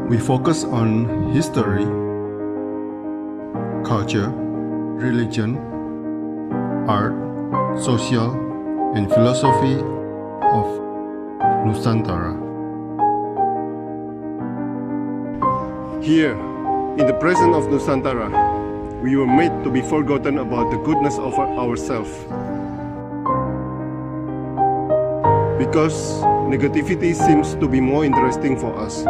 We focus on history, culture, religion, art, social, and philosophy of Nusantara. Here, in the presence of Nusantara, we were made to be forgotten about the goodness of ourselves. Because negativity seems to be more interesting for us.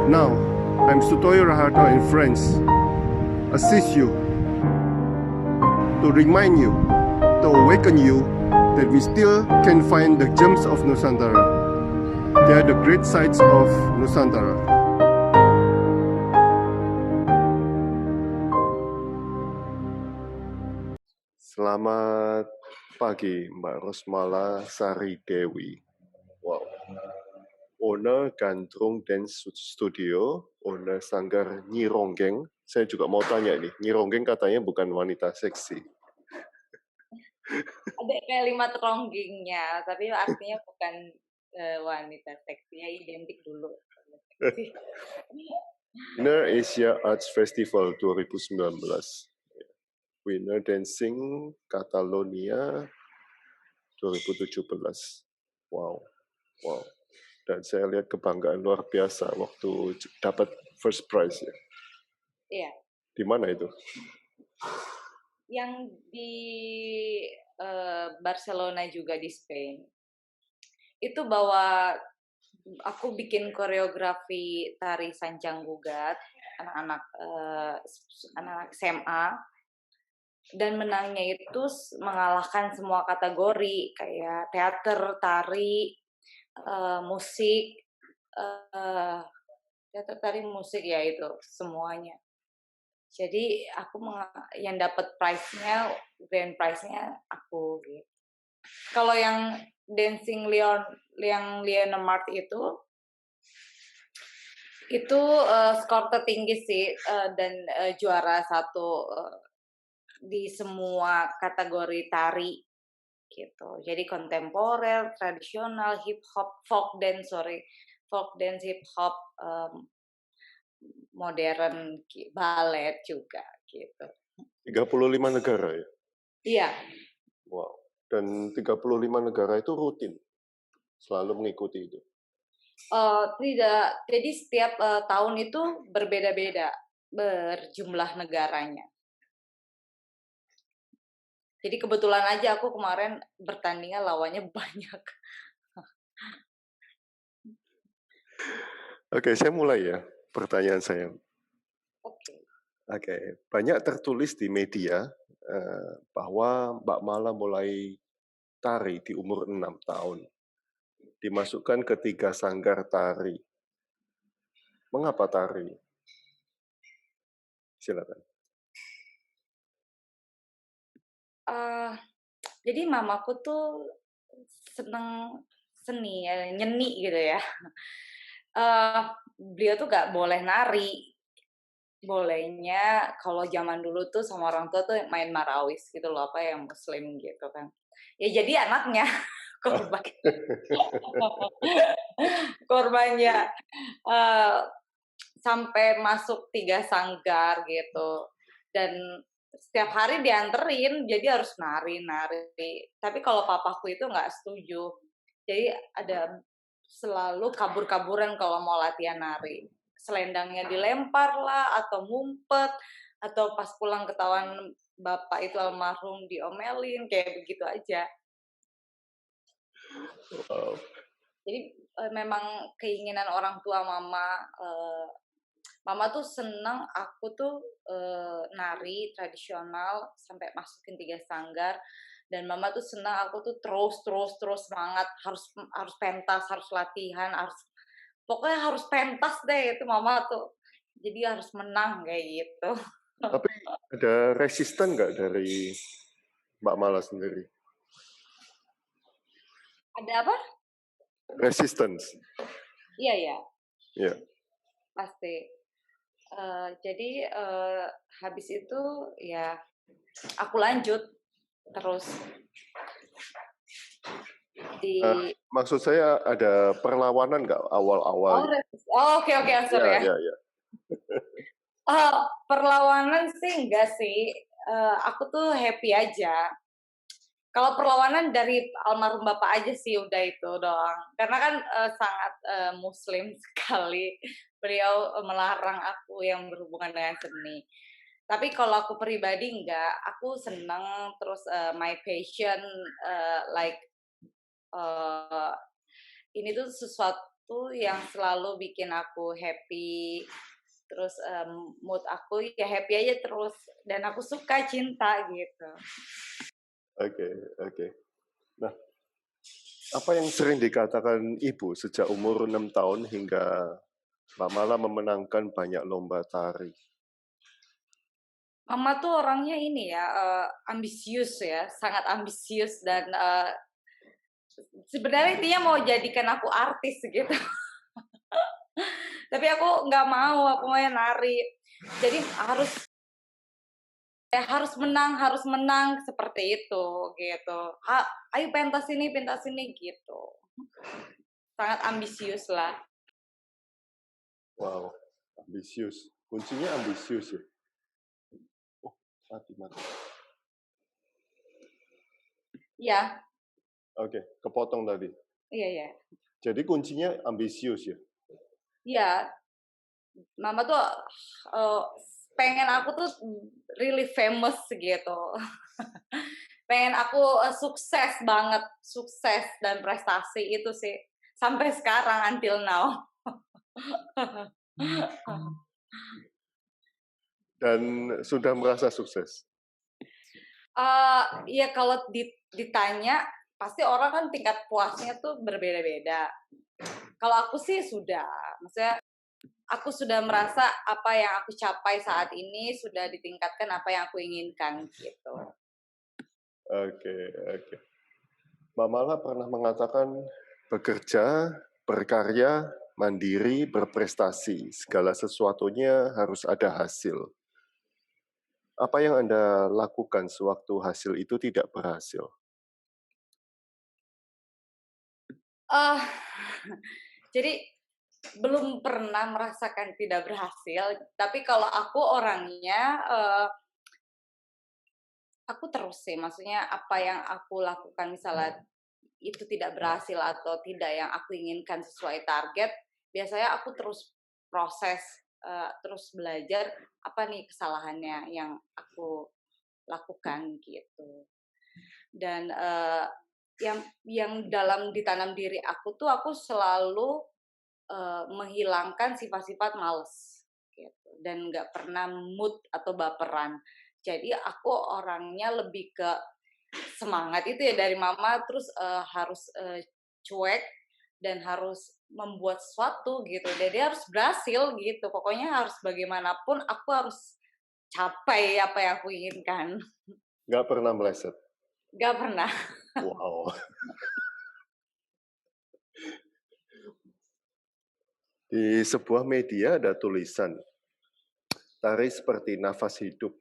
Now, I'm Sutoyo Raharto and friends, assist you, to remind you, to awaken you that we still can find the gems of Nusantara. They are the great sights of Nusantara. Selamat pagi, Mbak Rosmala Sari Dewi. Wow. Owner Gandrung Dance Studio, owner Sanggar Nyi Ronggeng. Saya juga mau tanya nih, Nyi Ronggeng katanya bukan wanita seksi. Ada kalimat ronggengnya, tapi artinya bukan wanita seksi, ya identik dulu. Winner Asia Arts Festival 2019. Winner Dancing Catalonia 2017. Wow. Dan saya lihat kebanggaan luar biasa waktu dapat first prize ya. Iya. Di mana itu? Yang di Barcelona juga di Spain. Itu aku bikin koreografi tari sancang gugat anak-anak SMA, dan menangnya itu mengalahkan semua kategori kayak teater, tari, musik, teater, tari, musik, ya itu semuanya. Jadi aku yang dapat prize-nya, grand prize-nya aku gitu. Kalau yang Dancing Leon Mart itu skor tertinggi sih, dan juara satu di semua kategori tari gitu. Jadi kontemporer, tradisional, hip hop, folk dance, hip hop, modern, ballet juga gitu. 35 negara ya? Iya. Wow. Dan 35 negara itu rutin selalu mengikuti itu? Tidak. Jadi setiap tahun itu berbeda-beda berjumlah negaranya. Jadi kebetulan aja aku kemarin bertandingnya lawannya banyak. Oke, saya mulai ya pertanyaan saya. Oke. Banyak tertulis di media bahwa Mbak Mala mulai tari di umur 6 tahun. Dimasukkan ke 3 sanggar tari. Mengapa tari? Silakan. Jadi mamaku tuh seneng seni, nyeni gitu ya. Beliau tuh gak boleh nari. Bolehnya kalau zaman dulu tuh sama orang tua tuh main marawis gitu loh, apa yang muslim gitu kan. Ya jadi anaknya korban. Korbannya sampai masuk 3 sanggar gitu. Dan setiap hari dianterin, jadi harus nari. Tapi kalau papaku itu nggak setuju. Jadi ada selalu kabur-kaburan kalau mau latihan nari. Selendangnya dilempar lah, atau ngumpet, atau pas pulang ketahuan bapak itu almarhum diomelin, kayak begitu aja. Wow. Jadi memang keinginan orang tua Mama tuh senang aku tuh nari tradisional sampai masukin 3 sanggar, dan Mama tuh senang aku tuh terus semangat, harus pentas, harus latihan, pokoknya harus pentas deh itu Mama tuh. Jadi harus menang kayak gitu. Tapi ada resisten nggak dari Mbak Mala sendiri? Ada apa? Resistance. Iya. Iya. Pasti. Jadi habis itu ya aku lanjut terus. di Maksud saya ada perlawanan nggak awal-awal? oke, Ya, sorry ya. ya, ya. Perlawanan sih enggak sih, aku tuh happy aja. Kalau perlawanan dari almarhum bapak aja sih udah itu doang. Karena kan, sangat, muslim sekali. Beliau, melarang aku yang berhubungan dengan seni. Tapi kalau aku pribadi enggak, aku seneng terus, my passion, like, eee, ini tuh sesuatu yang selalu bikin aku happy, terus, mood aku ya happy aja terus, dan aku suka cinta gitu. Oke, oke. Nah, apa yang sering dikatakan ibu sejak umur 6 tahun hingga Mbak Mala memenangkan banyak lomba tari? Mama tuh orangnya ini ya, ambisius ya, sangat ambisius dan, sebenarnya dia mau jadikan aku artis gitu. Tapi aku nggak mau, aku maunya nari. Jadi harus menang seperti itu, gitu. Ayo pentas ini gitu. Sangat ambisius lah. Wow, ambisius. Kuncinya ambisius ya? Oh, mati. Iya, Oke, kepotong tadi. iya. Jadi kuncinya ambisius ya? Iya, Mama tuh, eee, pengen aku tuh really famous gitu. Pengen aku, sukses banget, sukses dan prestasi itu sih, sampai sekarang until now. Dan sudah merasa sukses? Iya kalau ditanya, pasti orang kan tingkat puasnya tuh berbeda-beda. Kalau aku sih sudah, maksudnya aku sudah merasa apa yang aku capai saat ini sudah ditingkatkan apa yang aku inginkan gitu. Oke, oke. Mbak Mala pernah mengatakan bekerja, berkarya, mandiri, berprestasi. Segala sesuatunya harus ada hasil. Apa yang Anda lakukan sewaktu hasil itu tidak berhasil? Ah, jadi belum pernah merasakan tidak berhasil, tapi kalau aku orangnya, aku terus sih, maksudnya apa yang aku lakukan misalnya itu tidak berhasil atau tidak yang aku inginkan sesuai target, biasanya aku terus proses, terus belajar apa nih kesalahannya yang aku lakukan gitu. Dan, yang dalam ditanam diri aku tuh aku selalu, menghilangkan sifat-sifat males gitu dan nggak pernah mood atau baperan. Jadi aku orangnya lebih ke semangat itu ya dari mama terus, harus, cuek dan harus membuat sesuatu gitu. Jadi harus berhasil gitu. Pokoknya harus bagaimanapun aku harus capai apa yang aku inginkan. Nggak pernah meleset? Nggak pernah. Wow. Di sebuah media ada tulisan, tari seperti nafas hidup.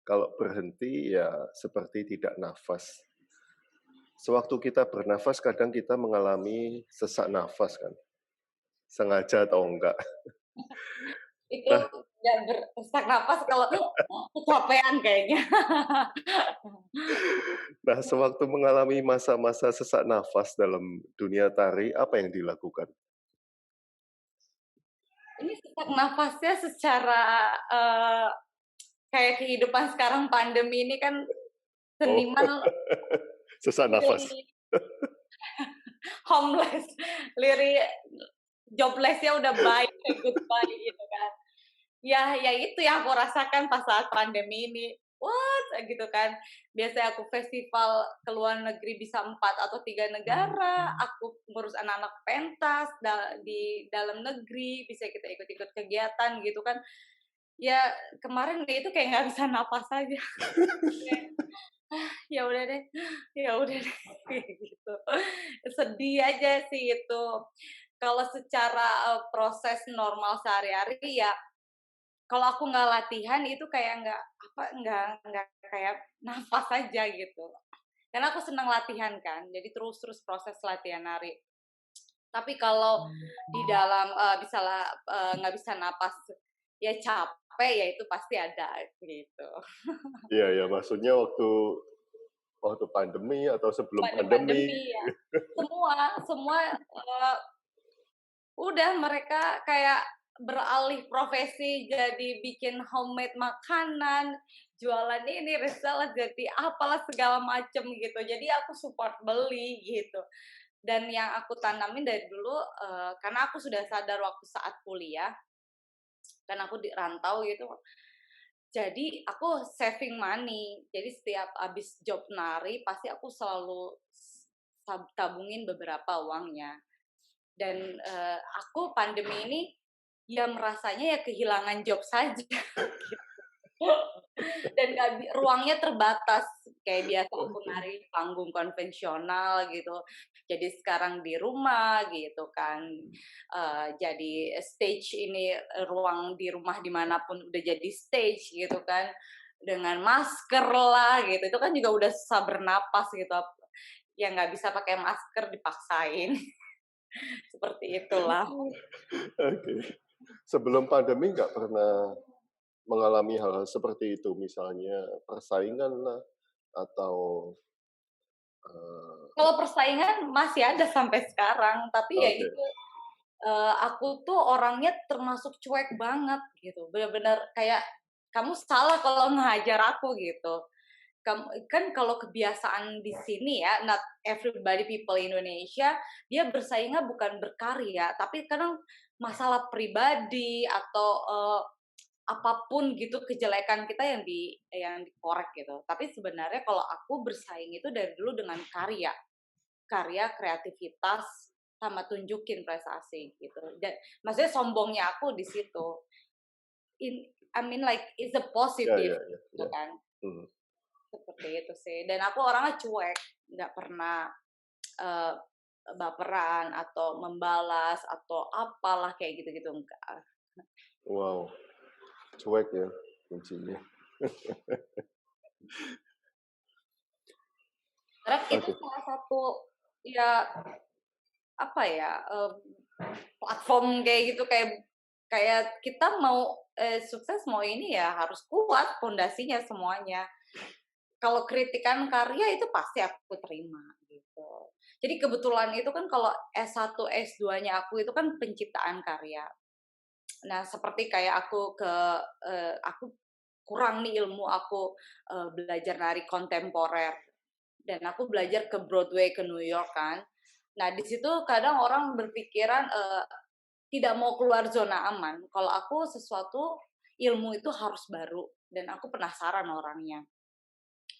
Kalau berhenti ya seperti tidak nafas. Sewaktu kita bernafas, kadang kita mengalami sesak nafas kan, sengaja atau enggak. Itu Nah, nggak sesak napas kalau kecapean kayaknya. nah, sewaktu mengalami masa-masa sesak nafas dalam dunia tari, apa yang dilakukan? Ini sesak nafasnya secara, kayak kehidupan sekarang pandemi ini kan Oh, seniman sesak nafas. liri homeless, liri jobless-nya udah bye, say goodbye gitu kan. Ya itu yang aku rasakan pas saat pandemi ini. What? Gitu kan. Biasanya aku festival ke luar negeri bisa 4 atau 3 negara, aku ngurus anak-anak pentas di dalam negeri, bisa kita ikut-ikut kegiatan gitu kan. Ya kemarin itu kayak nggak bisa napas aja. Kayak, ya udah deh, ya udah deh, kayak gitu. Sedih aja sih itu. Kalau secara, proses normal sehari-hari ya kalau aku nggak latihan itu kayak nggak kayak nafas aja gitu. karena aku senang latihan kan, jadi terus proses latihan nari. Tapi kalau di dalam misalnya nggak bisa napas, ya capek, ya itu pasti ada gitu. Iya, ya, maksudnya waktu pandemi atau sebelum Pada pandemi. pandemi ya, semua udah mereka kayak beralih profesi jadi bikin homemade makanan, jualan ini, reseller, jadi apalah segala macem gitu. Jadi aku support beli gitu. Dan yang aku tanamin dari dulu, karena aku sudah sadar waktu saat kuliah, kan aku di rantau gitu, jadi aku saving money. Jadi setiap habis job nari, pasti aku selalu tabungin beberapa uangnya. Dan aku pandemi ini ya merasanya ya kehilangan job saja dan ruangnya terbatas, kayak biasa aku nari panggung konvensional gitu, jadi sekarang di rumah gitu kan. Jadi stage ini, ruang di rumah dimanapun udah jadi stage gitu kan, dengan masker lah gitu, itu kan juga udah susah bernapas gitu, ya nggak bisa pakai masker dipaksain. Seperti itulah. Oke. Sebelum pandemi nggak pernah mengalami hal-hal seperti itu, misalnya persaingan lah, atau Kalau persaingan masih ada sampai sekarang, tapi ya oke, itu, aku tuh orangnya termasuk cuek banget gitu, bener-bener kayak, "Kamu salah kalau ngehajar aku," gitu. Kan kalau kebiasaan di sini ya, not everybody people Indonesia, dia bersaingnya bukan berkarya, tapi kadang masalah pribadi atau, apapun gitu kejelekan kita yang dikorek gitu. Tapi sebenarnya kalau aku bersaing itu dari dulu dengan karya, kreativitas, sama tunjukin prestasi gitu. Dan maksudnya sombongnya aku di situ. I mean like it's a ya, positive ya, ya, gitu ya. kan. Hmm. Seperti itu sih. Dan aku orangnya cuek, nggak pernah eh, baperan atau membalas atau apalah kayak gitu-gitu enggak. Wow, cuek ya kuncinya. Karena itu Oke, salah satu ya apa ya, platform kayak gitu, kayak kayak kita mau sukses mau ini ya harus kuat pondasinya semuanya. Kalau kritikan karya itu pasti aku terima gitu. Jadi kebetulan itu kan kalau S1, S2-nya aku itu kan penciptaan karya. Nah, seperti kayak aku kurang nih ilmu aku belajar nari kontemporer dan aku belajar ke Broadway ke New York kan. Nah, di situ kadang orang berpikiran tidak mau keluar zona aman. Kalau aku sesuatu ilmu itu harus baru dan aku penasaran orangnya.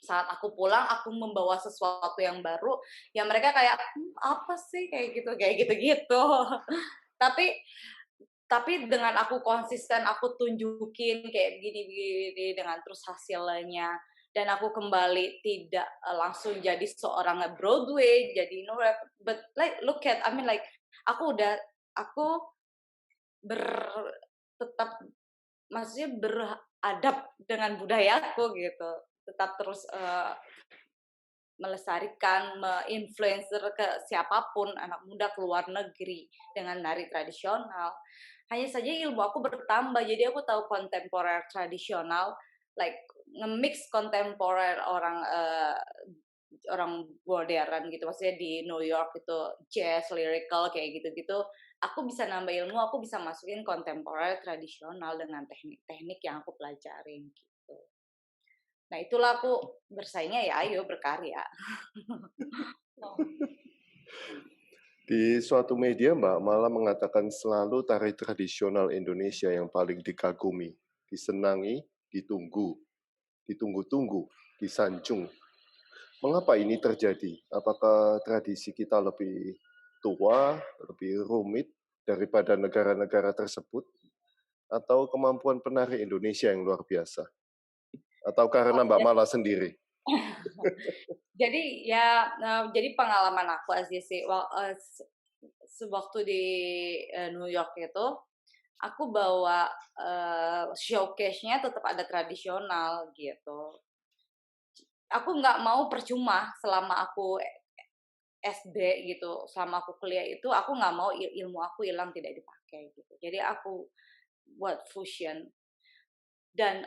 Saat aku pulang, aku membawa sesuatu yang baru, ya mereka kayak, apa sih?" Kayak gitu-gitu. Tapi dengan aku konsisten, aku tunjukin kayak begini dengan terus hasilnya, dan aku kembali tidak langsung jadi seorang Broadway, jadi but like look at, I mean like aku ber tetap, maksudnya beradab dengan budayaku gitu, tetap terus melestarikan, influencer ke siapapun, anak muda ke luar negeri dengan nari tradisional. Hanya saja ilmu aku bertambah, jadi aku tahu kontemporer tradisional, like nge-mix kontemporer orang modern gitu, maksudnya di New York itu jazz, lyrical kayak gitu-gitu. Aku bisa nambah ilmu, aku bisa masukin kontemporer tradisional dengan teknik-teknik yang aku pelajarin gitu. Nah, itulah aku bersaingnya ya ayo berkarya. di suatu media Mbak malah mengatakan selalu tari tradisional Indonesia yang paling dikagumi, disenangi, ditunggu-tunggu, disanjung. Mengapa ini terjadi? Apakah tradisi kita lebih tua, lebih rumit daripada negara-negara tersebut? Atau kemampuan penari Indonesia yang luar biasa? Atau karena Mbak Mala sendiri? Jadi ya, jadi pengalaman aku aja sih, sewaktu di New York itu, aku bawa showcase-nya tetap ada tradisional gitu. aku nggak mau percuma selama aku SD gitu, selama aku kuliah itu aku nggak mau ilmu aku hilang tidak dipakai gitu. Jadi aku buat fusion dan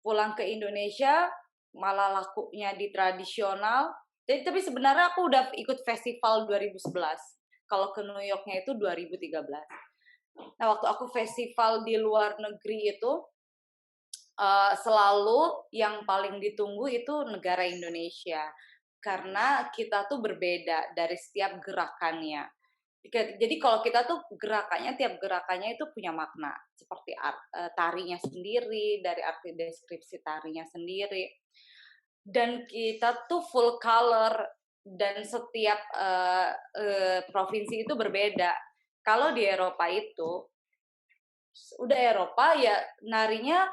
pulang ke Indonesia malah lakunya di tradisional. Jadi tapi sebenarnya aku udah ikut festival 2011. Kalau ke New Yorknya itu 2013. Nah, waktu aku festival di luar negeri itu selalu yang paling ditunggu itu negara Indonesia karena kita tuh berbeda dari setiap gerakannya. Jadi kalau kita tuh gerakannya, tiap gerakannya itu punya makna seperti tarinya sendiri, dari arti deskripsi tarinya sendiri, dan kita tuh full color dan setiap provinsi itu berbeda. Kalau di Eropa itu udah Eropa ya narinya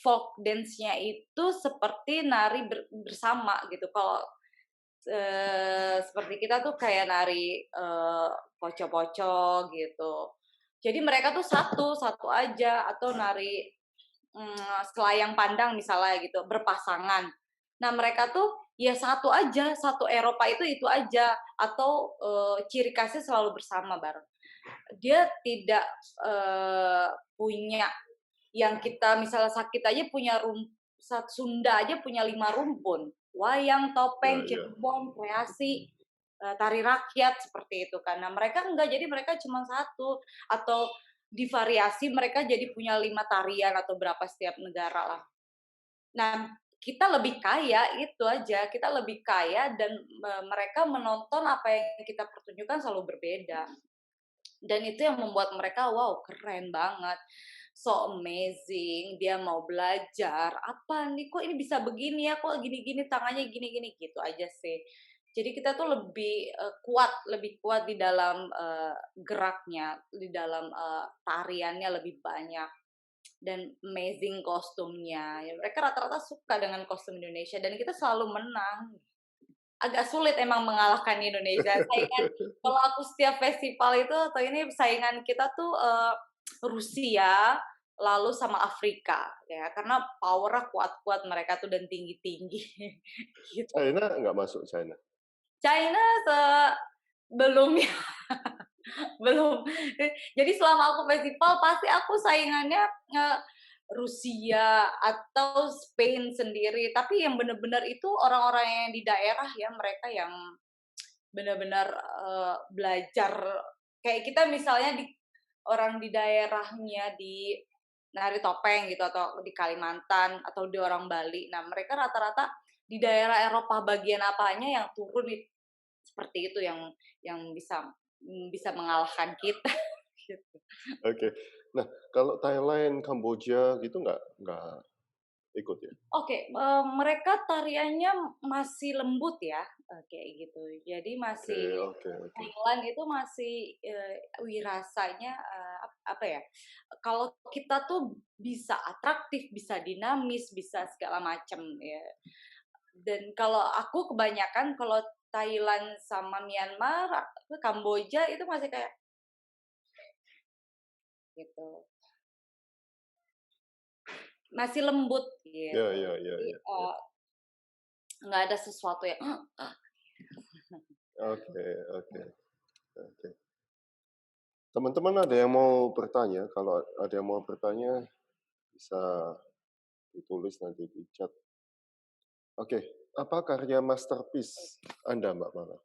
folk dance-nya itu seperti nari bersama gitu. Kalau seperti kita tuh kayak nari poco-poco gitu. Jadi mereka tuh satu aja atau nari selayang pandang misalnya gitu, berpasangan. Nah, mereka tuh ya satu aja, satu Eropa itu aja atau ciri khasnya selalu bersama bareng. Dia tidak punya yang kita misalnya sakit aja punya Sunda aja punya 5 rumpun. Wayang, topeng, cirebon, kreasi, tari rakyat seperti itu kan. Nah, mereka enggak, jadi mereka cuma satu atau divariasi mereka jadi punya 5 tarian atau berapa setiap negara lah. Nah, kita lebih kaya itu aja, kita lebih kaya dan mereka menonton apa yang kita pertunjukkan selalu berbeda. Dan itu yang membuat mereka wow keren banget, so amazing, dia mau belajar apa nih kok ini bisa begini ya, kok gini-gini tangannya gini-gini gitu aja sih. Jadi kita tuh lebih kuat di dalam geraknya, di dalam tariannya lebih banyak dan amazing kostumnya. Ya, mereka rata-rata suka dengan kostum Indonesia dan kita selalu menang. Agak sulit emang mengalahkan Indonesia. Saingan kalau aku setiap festival itu atau ini saingan kita tuh Rusia, lalu sama Afrika ya karena power-nya kuat-kuat mereka tuh dan tinggi-tinggi gitu. China nggak masuk China. China belum ya. Belum. Jadi selama aku festival pasti aku saingannya Rusia atau Spain sendiri. Tapi yang benar-benar itu orang-orang yang di daerah ya, mereka yang benar-benar belajar kayak kita misalnya di orang di daerahnya di nari topeng gitu atau di Kalimantan atau di orang Bali. Nah, mereka rata-rata di daerah Eropa bagian apanya yang turun seperti itu yang bisa mengalahkan kita gitu. Oke. Nah, kalau Thailand, Kamboja gitu nggak ikut ya? Oke, mereka tariannya masih lembut ya, kayak gitu. Jadi Oke, masih oke, oke. Thailand itu masih wirasanya apa ya? Kalau kita tuh bisa atraktif, bisa dinamis, bisa segala macam ya. Dan kalau aku kebanyakan kalau Thailand sama Myanmar, Kamboja itu masih kayak gitu. Masih lembut Ya, gitu. ya, ya, Jadi ya, ya. nggak ada sesuatu yang Oke, oke, oke. Teman-teman ada yang mau bertanya? Kalau ada yang mau bertanya, bisa ditulis nanti di chat. Oke, apa karya masterpiece Anda, Mbak Mala?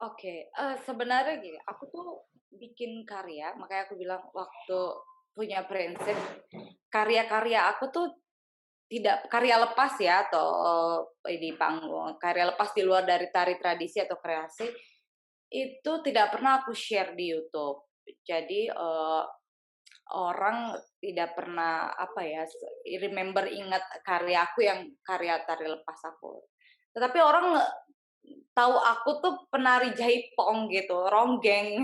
Oke, sebenarnya gini, aku tuh bikin karya, makanya aku bilang waktu punya prinsip, karya-karya aku tuh tidak karya lepas ya atau di panggung, karya lepas di luar dari tari tradisi atau kreasi, itu tidak pernah aku share di YouTube. Jadi, orang tidak pernah apa ya, ingat karya aku yang karya tari lepas aku. Tetapi orang tahu aku tuh penari jaipong gitu, ronggeng.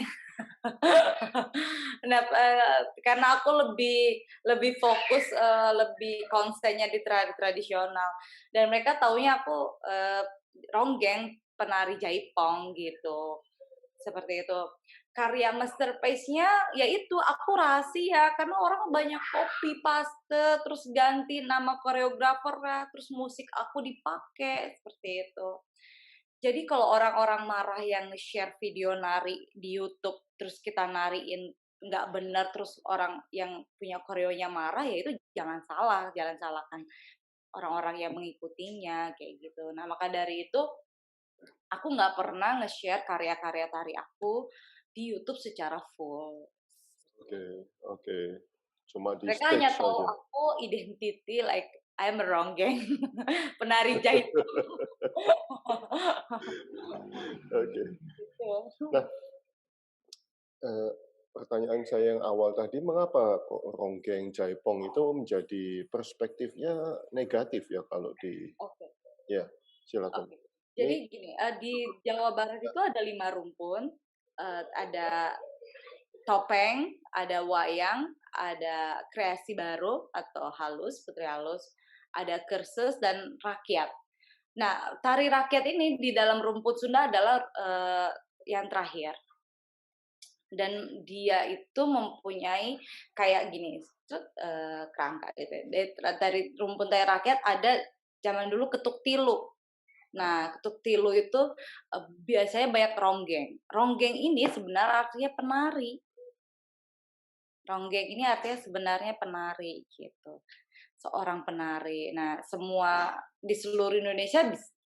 Nah, karena aku lebih lebih fokus, lebih konsennya di tradisional dan mereka taunya aku, ronggeng, penari jaipong gitu, seperti itu. karya masterpiece-nya ya itu aku rahasia karena orang banyak copy paste terus ganti nama koreografer lah, terus musik aku dipakai seperti itu. Jadi kalau orang-orang marah yang share video nari di YouTube terus kita nariin nggak benar terus orang yang punya koreonya marah ya itu jangan salahkan orang-orang yang mengikutinya kayak gitu. Nah maka dari itu aku nggak pernah nge-share karya-karya tari aku di YouTube secara full. Oke, oke. Cuma di Mereka hanya stage tahu saja. aku identity like I'm a ronggeng, penari jaipong. Oke. Gitu. Nah, eee, pertanyaan saya yang awal tadi, mengapa kok ronggeng jaipong itu menjadi perspektifnya negatif ya kalau di Oke, ya, silakan. oke. Ini Jadi gini, di Jawa Barat itu ada 5 rumpun, ada topeng, ada wayang, ada kreasi baru atau halus, putri halus, ada kursus dan rakyat. Nah, tari rakyat ini di dalam rumput Sunda adalah yang terakhir. Dan dia itu mempunyai kayak gini, kerangka gitu. Dari rumput tari rakyat ada zaman dulu ketuk tilu. Nah, ketuk tilu itu biasanya banyak ronggeng. Ronggeng ini sebenarnya artinya penari. Ronggeng ini artinya sebenarnya penari gitu. Seorang penari. Nah, semua di seluruh Indonesia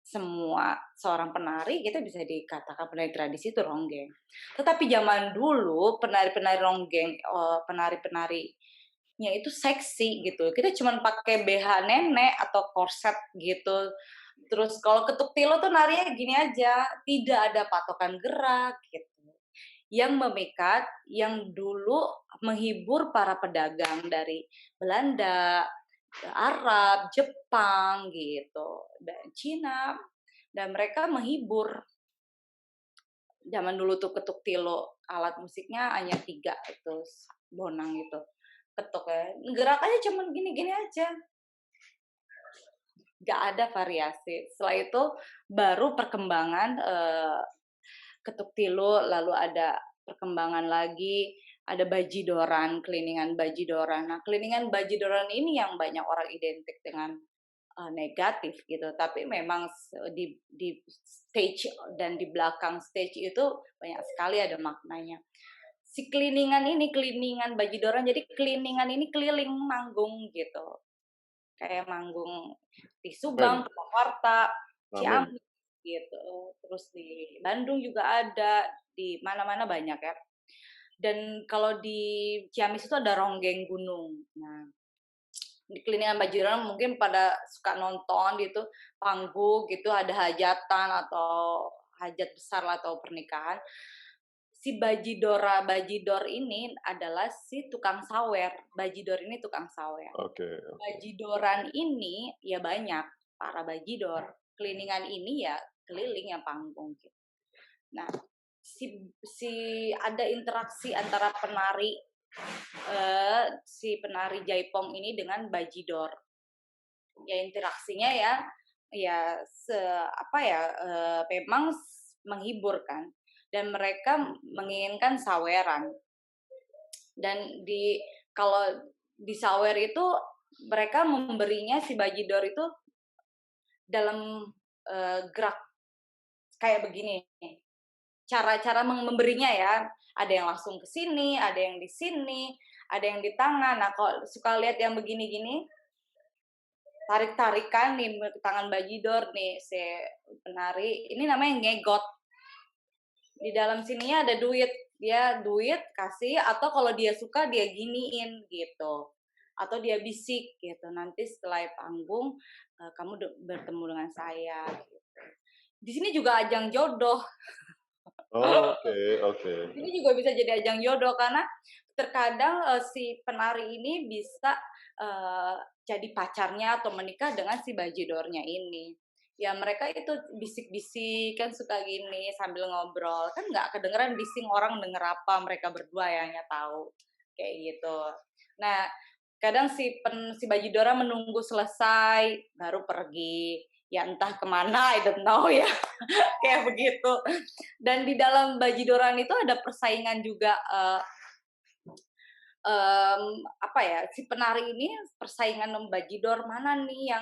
semua seorang penari kita bisa dikatakan penari tradisi itu ronggeng. Tetapi zaman dulu penari-penari ronggeng, penari-penarinya itu seksi gitu. Kita cuma pakai BH nenek atau korset gitu. Terus kalau ketuk tilu tuh narinya gini aja, tidak ada patokan gerak gitu. Yang memikat, yang dulu menghibur para pedagang dari Belanda, Arab, Jepang gitu, dan Cina, dan mereka menghibur. Zaman dulu tuh ketuk tilu, alat musiknya hanya 3 itu, bonang itu, ketuk ya, gerakannya cuma gini-gini aja, nggak ada variasi. Setelah itu baru perkembangan ketuk tilu, lalu ada perkembangan lagi, ada bajidoran, keliningan bajidoran. Nah, keliningan bajidoran ini yang banyak orang identik dengan negatif gitu. Tapi memang di stage dan di belakang stage itu banyak sekali ada maknanya. Si keliningan bajidoran, jadi keliningan ini keliling manggung gitu. Kayak manggung di Subang, amen, Purwakarta, amen. Ciamis gitu. Terus di Bandung juga ada, di mana-mana banyak ya. Dan kalau di Ciamis itu ada ronggeng gunung. Nah, di Keliningan Bajidoran mungkin pada suka nonton gitu, panggung gitu, ada hajatan atau hajat besar lah atau pernikahan. Si bajidor ini adalah si tukang sawer. Bajidor ini tukang sawer. Oke, oke. Bajidoran ini ya banyak para bajidor. Keliningan ini ya keliling yang panggung gitu. Nah, si ada interaksi antara penari si penari jaipong ini dengan bajidor. Ya interaksinya ya memang menghibur kan, dan mereka menginginkan saweran. Dan kalau di sawer itu mereka memberinya si bajidor itu dalam gerak kayak begini. Cara-cara memberinya ya, ada yang langsung ke sini, ada yang di sini, ada yang di tangan. Nah, kalau suka lihat yang begini-gini, tarik-tarikan nih tangan bajidor nih si penari, ini namanya ngegot. Di dalam sininya ada duit, dia duit kasih, atau kalau dia suka dia giniin gitu, atau dia bisik gitu, nanti setelah panggung kamu bertemu dengan saya gitu. Di sini juga ajang jodoh. Oke, oke. Ini juga bisa jadi ajang jodoh karena terkadang si penari ini bisa jadi pacarnya atau menikah dengan si bajidornya ini. Ya mereka itu bisik-bisik kan suka gini sambil ngobrol, kan nggak kedengeran bising orang denger apa, mereka berdua ya hanya tahu kayak gitu. Nah kadang si bajidora menunggu selesai baru pergi. ya entah kemana, I don't know ya, kayak begitu. Dan di dalam bajidoran itu ada persaingan juga, apa ya, si penari ini persaingan membajidor mana nih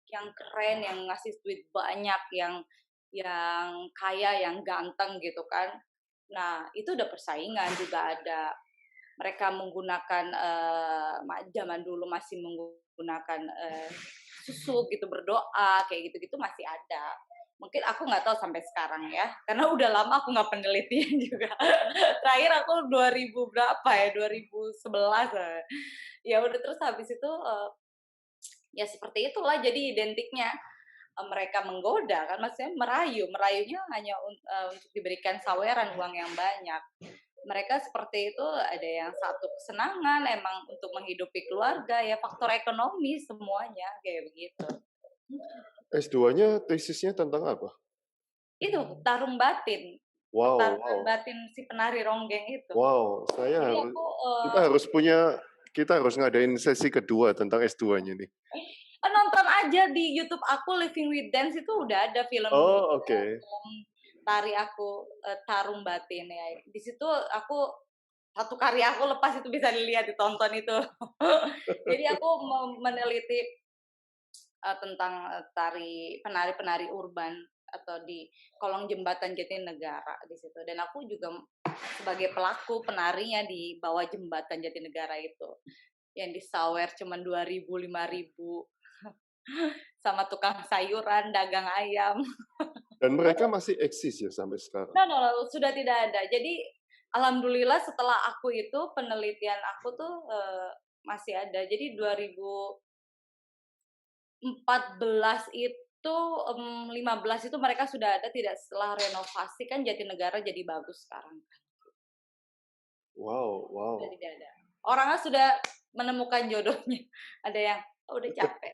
yang keren, yang ngasih duit banyak, yang kaya, yang ganteng gitu kan. Nah, itu udah persaingan juga ada. Mereka menggunakan, zaman dulu masih menggunakan, susuk gitu, berdoa, kayak gitu-gitu masih ada. Mungkin aku nggak tahu sampai sekarang ya, karena udah lama aku nggak penelitian juga. Terakhir aku 2000 berapa ya, 2011, ya udah terus habis itu, ya seperti itulah jadi identiknya. Mereka menggoda kan, maksudnya merayunya hanya untuk diberikan saweran uang yang banyak. Mereka seperti itu, ada yang satu kesenangan emang untuk menghidupi keluarga, ya faktor ekonomi semuanya kayak begitu. S2-nya tesisnya tentang apa? Itu tarung batin, Wow, pertarungan wow, batin si penari ronggeng itu. wow. Jadi aku Kita harus ngadain sesi kedua tentang S2-nya nih. nonton aja di YouTube aku Living with Dance itu udah ada Oh, oke. film tari aku, Tarung Batin ya. Di situ aku satu karya aku lepas itu bisa dilihat, ditonton itu. Jadi aku meneliti tentang penari-penari urban atau di kolong jembatan Jatinegara di situ. Dan aku juga sebagai pelaku penarinya di bawah jembatan Jatinegara itu. Yang disawer cuma 2.000, 5.000 sama tukang sayuran, dagang ayam. Dan mereka masih eksis ya sampai sekarang? No, sudah tidak ada. Jadi alhamdulillah setelah aku itu penelitian aku tuh masih ada. Jadi 2014 itu 15 itu mereka sudah ada, tidak setelah renovasi kan Jatinegara jadi bagus sekarang. Wow, wow. Sudah tidak ada. Orangnya sudah menemukan jodohnya. Ada yang udah capek.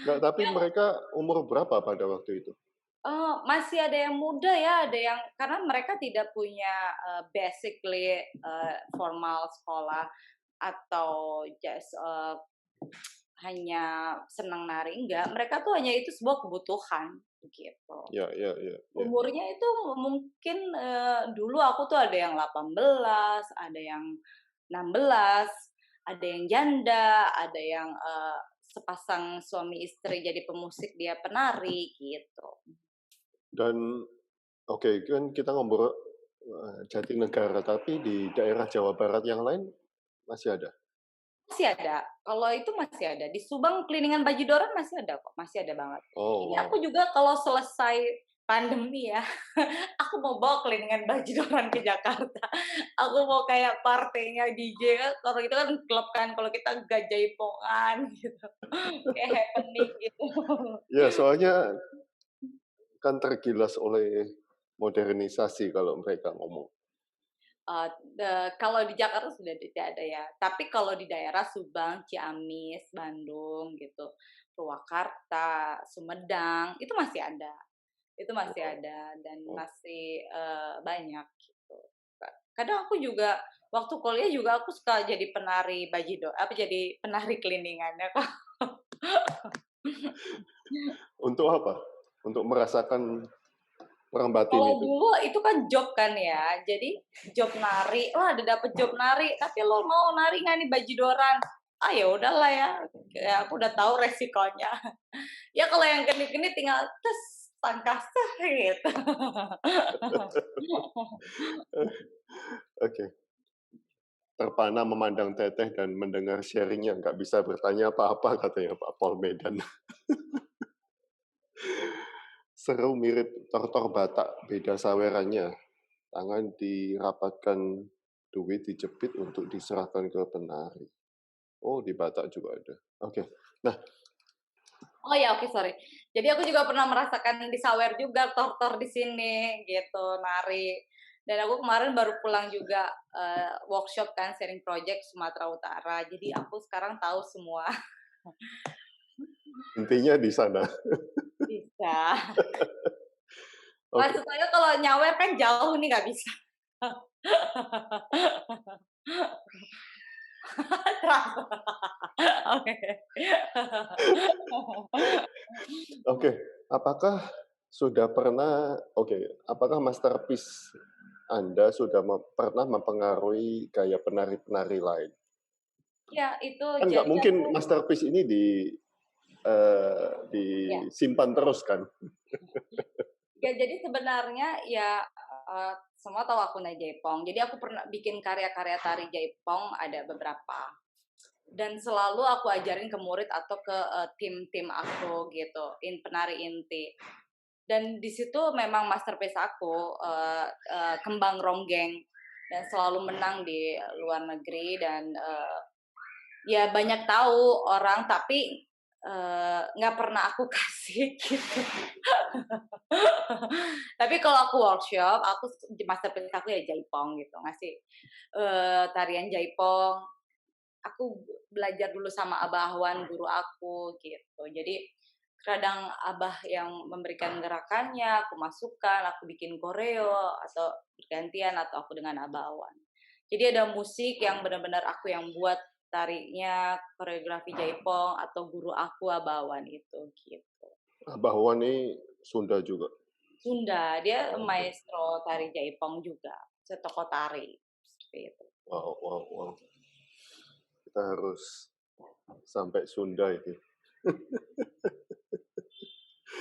Nggak, tapi mereka umur berapa pada waktu itu? Masih ada yang muda ya, ada yang karena mereka tidak punya basically formal sekolah atau just hanya senang nari, enggak. Mereka tuh hanya itu sebuah kebutuhan gitu. Ya. Umurnya itu mungkin dulu aku tuh ada yang 18, ada yang 16, ada yang janda, ada yang sepasang suami istri jadi pemusik, dia penari gitu. Dan oke, kan kita ngobrol Jatinegara, tapi di daerah Jawa Barat yang lain masih ada? Masih ada, kalau itu masih ada. Di Subang Keliningan Bajidoran masih ada kok, masih ada banget. Oh, Ini wow. aku juga kalau selesai pandemi ya, aku mau bawa Keliningan Bajidoran ke Jakarta. Aku mau kayak partainya DJ kan, kalau itu kan klub kan, kalau kita gajaipongan gitu. Kayak happening gitu. Ya, soalnya kan tergilas oleh modernisasi kalau mereka ngomong. Kalau di Jakarta sudah tidak ada ya, tapi kalau di daerah Subang, Ciamis, Bandung gitu, Purwakarta, Sumedang, itu masih ada. Itu masih ada dan masih banyak gitu. Kadang aku juga waktu kuliah juga aku suka jadi penari jadi penari keliningan ya kok. Untuk apa? Untuk merasakan perang batin Kalau itu. dulu itu kan job kan ya, jadi job nari, ada dapet job nari, tapi lo mau nari nggak nih bajidoran? Ah ya udahlah ya, kayak aku udah tahu resikonya. Ya kalau yang geni-geni tinggal tes tangkas gitu. Oke. Terpana memandang Teteh dan mendengar sharingnya, nggak bisa bertanya apa-apa katanya Pak Paul Medan. Seru mirip tortor Batak, beda sawerannya. Tangan dirapatkan, duit dijepit untuk diserahkan ke penari. Oh, di Batak juga ada. Oke. Nah, Oh ya, oke, sorry. Jadi aku juga pernah merasakan di Sawer juga tortor di sini gitu, nari. Dan aku kemarin baru pulang juga workshop kan sharing project Sumatera Utara. Jadi aku sekarang tahu semua. intinya di sana. Bisa. Oke. Maksud saya kalau nyawer kan jauh nih nggak bisa. Oke. Oke, apakah sudah pernah apakah masterpiece Anda sudah pernah mempengaruhi gaya penari-penari lain? Ya itu Kan nggak jadi mungkin aku masterpiece ini ya. disimpan terus kan? Ya, jadi sebenarnya ya, semua tahu aku Nai Jaipong. Jadi aku pernah bikin karya-karya tari Jaipong ada beberapa. Dan selalu aku ajarin ke murid atau ke tim-tim aku gitu, penari inti. Dan di situ memang masterpiece aku, Kembang Ronggeng, dan selalu menang di luar negeri dan ya banyak tahu orang tapi nggak pernah aku kasih gitu. Tapi kalau aku workshop, masterpiece aku ya Jaipong gitu, ngasih tarian Jaipong. Aku belajar dulu sama Abah Ahwan, guru aku gitu. Jadi kadang Abah yang memberikan gerakannya, aku masukkan, aku bikin koreo atau bergantian atau aku dengan Abah Ahwan. Jadi ada musik yang benar-benar aku yang buat tarinya, koreografi Jaipong atau guru aku Abah Ahwan itu gitu. Bahwa ini Sunda juga. Sunda, dia Oh, oke. maestro tari Jaipong juga, setoko tari seperti itu. Wow, wow, wow. Kita harus sampai Sunda ini.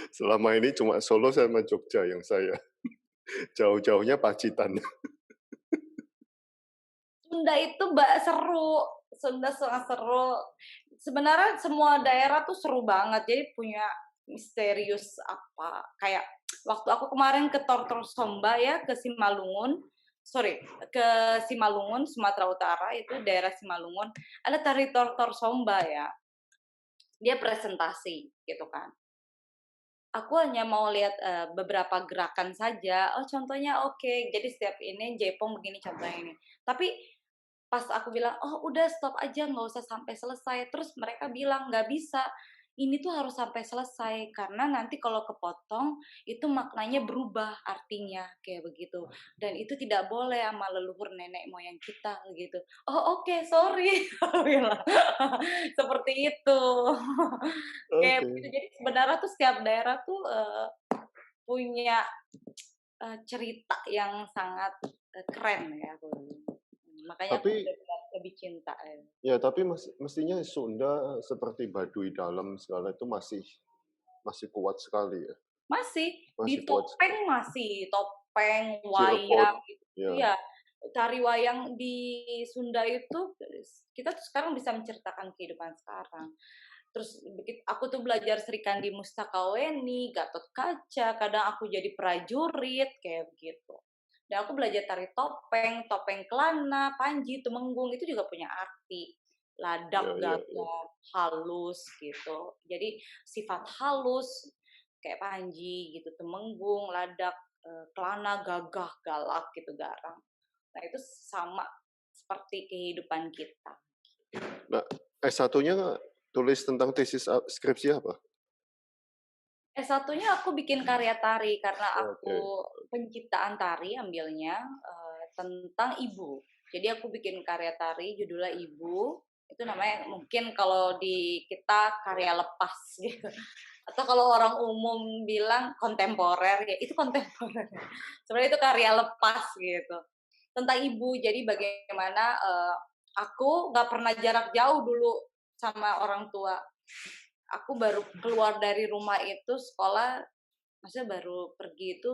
Selama ini cuma Solo sama Jogja yang saya. Jauh-jauhnya Pacitan. Sunda itu seru, Sunda sangat seru. Sebenarnya semua daerah tuh seru banget, jadi punya misterius apa, kayak waktu aku kemarin ke Tortor Somba ya, ke Simalungun, sorry, ke Simalungun, Sumatera Utara, itu daerah Simalungun, ada tari Tortor Somba ya, dia presentasi gitu kan. Aku hanya mau lihat, beberapa gerakan saja, oh contohnya oke, jadi setiap ini Jaipong begini contohnya ini. Tapi pas aku bilang, "Oh udah stop aja, nggak usah sampai selesai." Terus mereka bilang, "Nggak bisa, ini tuh harus sampai selesai, karena nanti kalau kepotong, itu maknanya berubah artinya," kayak begitu. "Dan itu tidak boleh sama leluhur nenek moyang kita," gitu. "Oh oke, sorry," aku bilang. Seperti itu. Kayak begitu. Oke. Jadi sebenarnya tuh setiap daerah tuh, punya, cerita yang sangat, keren ya aku bilang. Makanya aku Tapi benar-benar lebih cinta ya. tapi mestinya Sunda seperti Baduy Dalam segala itu masih masih kuat sekali ya? Masih, Masih di kuat sekali. topeng, Cirebon, wayang gitu. ya. Iya, tari wayang di Sunda itu kita tuh sekarang bisa menceritakan kehidupan sekarang. Terus aku tuh belajar Sri Kandi Mustakaweni, Gatot Kaca, kadang aku jadi prajurit kayak begitu. Dan aku belajar tari topeng, topeng kelana, panji, tumenggung itu juga punya arti. Ya, Ladak, ya, ya. gagah, halus gitu. Jadi sifat halus kayak panji gitu, temenggung, ladak, kelana, gagah, galak gitu, garang. Nah itu sama seperti kehidupan kita. Nah, S1-nya tulis tentang tesis skripsi apa? S1-nya aku bikin karya tari karena Oke. aku penciptaan tari ambilnya tentang ibu. Jadi aku bikin karya tari judulnya Ibu. Itu namanya mungkin kalau di kita karya lepas gitu. Atau kalau orang umum bilang kontemporer ya itu kontemporer. Sebenarnya itu karya lepas gitu. Tentang ibu. Jadi bagaimana aku nggak pernah jarak jauh dulu sama orang tua. Aku baru keluar dari rumah itu sekolah, maksudnya baru pergi itu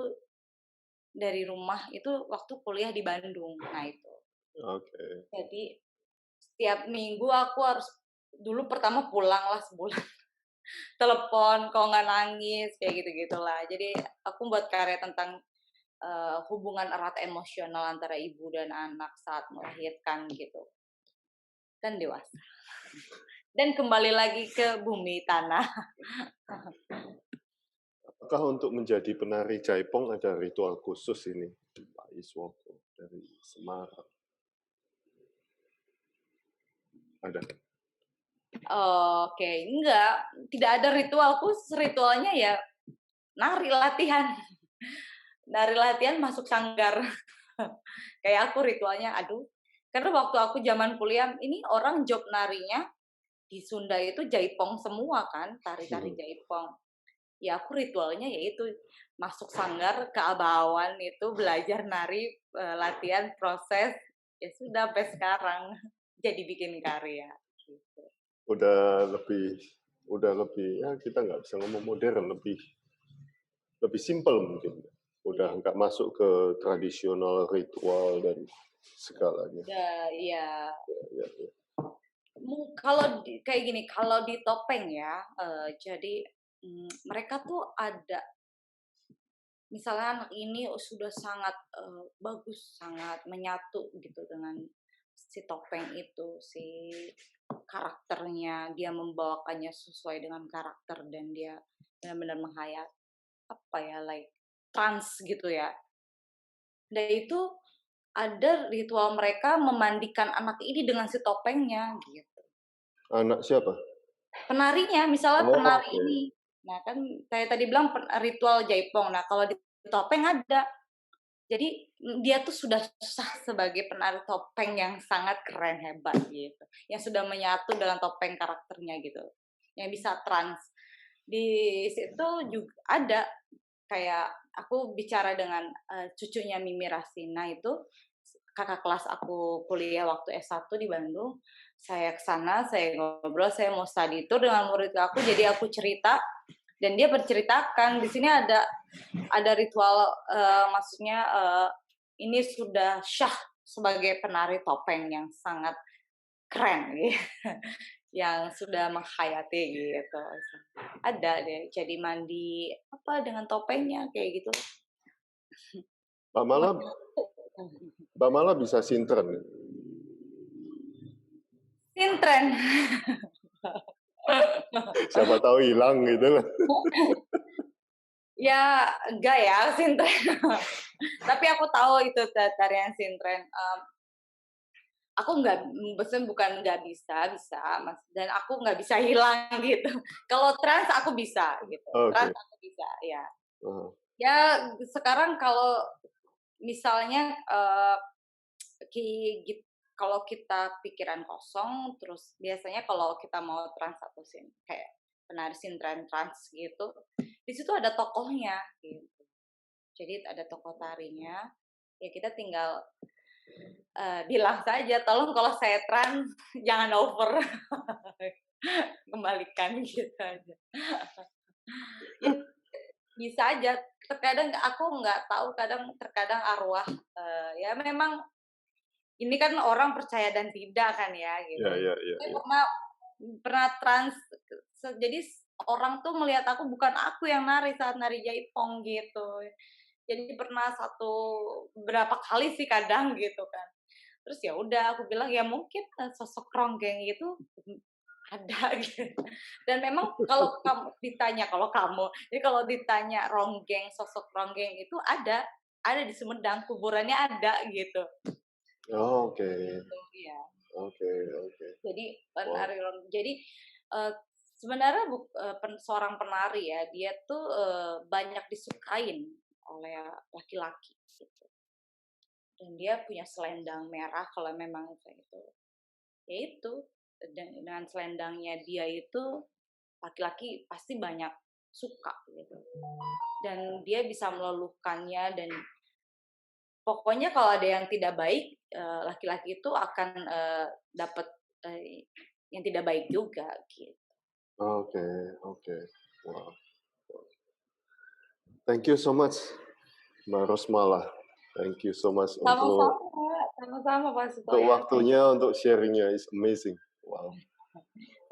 dari rumah itu waktu kuliah di Bandung. Nah itu. Oke. Jadi setiap minggu aku harus dulu pertama pulang lah sebulan. Telepon kalau nggak nangis kayak gitu-gitulah. Jadi aku buat karya tentang hubungan erat emosional antara ibu dan anak saat melahirkan gitu. Dan dewasa. Dan kembali lagi ke bumi tanah. Apakah untuk menjadi penari Jaipong ada ritual khusus ini, Pak Iswoko dari Semarang? Ada. Oke, enggak, tidak ada ritual khusus, ritualnya ya nari latihan. Nari latihan masuk sanggar. Kayak aku ritualnya, aduh, karena waktu aku zaman kuliah, ini orang job narinya di Sunda itu Jaipong semua kan, tari-tari Jaipong. ya aku ritualnya yaitu masuk sanggar ke Abawan itu belajar nari, latihan, proses, ya sudah sampai sekarang jadi bikin karya gitu. Udah lebih ya kita nggak bisa ngomong modern, lebih simpel mungkin. Udah nggak masuk ke tradisional ritual dan segalanya. Udah iya. Ya. Kalau kayak gini, kalau di topeng ya, jadi mereka tuh ada, misalnya anak ini sudah sangat bagus, sangat menyatu gitu dengan si topeng itu, si karakternya, dia membawakannya sesuai dengan karakter dan dia benar-benar menghayat apa ya, like trans gitu ya. Dan itu ada ritual mereka memandikan anak ini dengan si topengnya gitu. Anak siapa? Penarinya, misalnya Oh, penari oke. ini. Nah kan saya tadi bilang ritual jaipong. Nah kalau di topeng ada. Jadi dia tuh sudah sah sebagai penari topeng yang sangat keren, hebat gitu. Yang sudah menyatu dengan topeng karakternya gitu. Yang bisa trans. Di situ juga ada kayak aku bicara dengan cucunya Mimi Rasina itu, kakak kelas aku kuliah waktu S1 di Bandung. Saya ke sana, saya ngobrol, saya mau study tour dengan murid aku, jadi aku cerita dan dia berceritakan di sini ada ritual, maksudnya ini sudah syah sebagai penari topeng yang sangat keren gitu. Yang sudah menghayati gitu. Ada deh, jadi mandi apa dengan topengnya kayak gitu. Mbak Mala bisa sintren. Sintren. Siapa tahu hilang gitu lah. Ya enggak ya sintren. Tapi aku tahu itu tarian sintren. Aku nggak, maksudnya bukan nggak bisa, Mas. Dan aku nggak bisa hilang gitu. Kalau trans aku bisa gitu. Oke. Trans aku bisa, ya. Oh. Ya sekarang kalau misalnya kalau kita pikiran kosong, terus biasanya kalau kita mau trans atau kayak penari sintren trans gitu, di situ ada tokohnya gitu. Jadi ada tokoh tarinya, ya kita tinggal bilang saja, tolong kalau saya trans jangan over, kembalikan gitu aja. Ya, bisa aja. Terkadang aku nggak tahu, terkadang arwah, ya memang ini kan orang percaya dan tidak kan ya gitu. Ya. Saya pernah trans, jadi orang tuh melihat aku bukan aku yang nari saat nari jaipong gitu. Jadi pernah berapa kali sih kadang gitu kan. Terus ya udah aku bilang ya mungkin sosok Ronggeng itu ada gitu. Dan memang kalau kamu ditanya, jadi kalau ditanya sosok Ronggeng itu ada di Sumedang, kuburannya ada gitu. Oh, oke. Iya. Oke. Jadi penari jadi sebenarnya seorang penari ya, dia tuh banyak disukain oleh laki-laki gitu. Dan dia punya selendang merah kalau memang itu. Ya itu, dengan selendangnya dia itu laki-laki pasti banyak suka gitu. Dan dia bisa meluluhkannya dan pokoknya kalau ada yang tidak baik, laki-laki itu akan dapat yang tidak baik juga gitu. Oke. Wow. Thank you so much, Mbak Rosmala. Thank you so much Sama-sama Pak untuk Sutoyo. waktunya, untuk sharingnya, is amazing. Wow.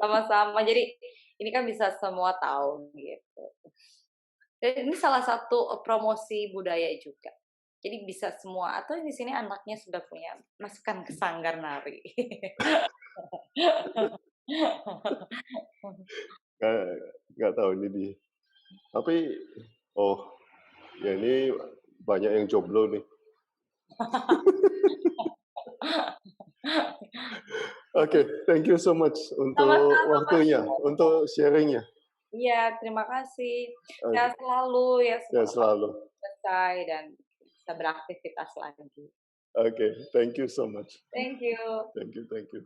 Sama-sama. Jadi ini kan bisa semua tahu gitu. Dan ini salah satu promosi budaya juga. Jadi bisa semua, atau di sini anaknya sudah punya, masukkan ke sanggar nari. Nggak tahu ini di. Tapi, ya ini banyak yang jomblo nih. Oke, thank you so much untuk Sama-sama, waktunya, untuk sharingnya. Iya, terima kasih. Sehat selalu ya, Ya, semoga selalu. selesai dan bisa beraktivitas lagi. Oke, thank you so much. Thank you. Thank you.